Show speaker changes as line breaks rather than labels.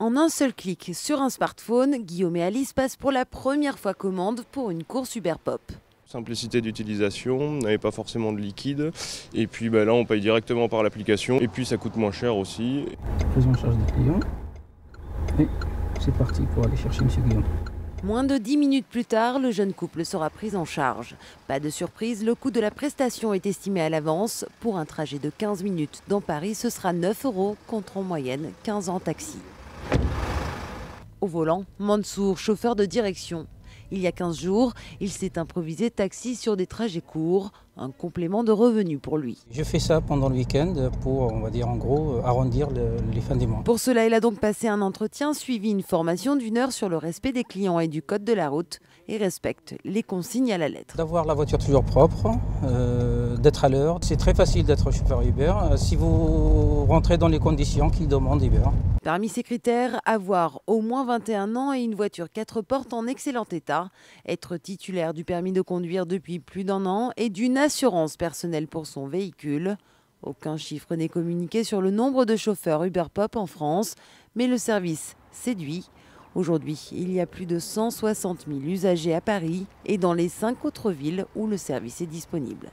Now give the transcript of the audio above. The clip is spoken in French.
En un seul clic sur un smartphone, Guillaume et Alice passent pour la première fois commande pour une course Uberpop.
Simplicité d'utilisation, on n'avait pas forcément de liquide. Et puis là, on paye directement par l'application. Et puis ça coûte moins cher aussi.
Prise en charge des clients. Et c'est parti pour aller chercher M. Guillaume.
Moins de 10 minutes plus tard, le jeune couple sera pris en charge. Pas de surprise, le coût de la prestation est estimé à l'avance. Pour un trajet de 15 minutes dans Paris, ce sera 9 € contre en moyenne 15 en taxi. Au volant, Mansour, chauffeur de direction. Il y a 15 jours, il s'est improvisé taxi sur des trajets courts, un complément de revenu pour lui.
Je fais ça pendant le week-end pour, on va dire en gros, arrondir les fins du mois.
Pour cela, il a donc passé un entretien suivi une formation d'1 heure sur le respect des clients et du code de la route et respecte les consignes à la lettre.
D'avoir la voiture toujours propre, d'être à l'heure. C'est très facile d'être chauffeur Uber si vous rentrez dans les conditions qu'ils demandent Uber.
Parmi ces critères, avoir au moins 21 ans et une voiture 4 portes en excellent état, être titulaire du permis de conduire depuis plus d'1 an et d'une assurance personnelle pour son véhicule. Aucun chiffre n'est communiqué sur le nombre de chauffeurs Uberpop en France, mais le service séduit. Aujourd'hui, il y a plus de 160 000 usagers à Paris et dans les 5 autres villes où le service est disponible.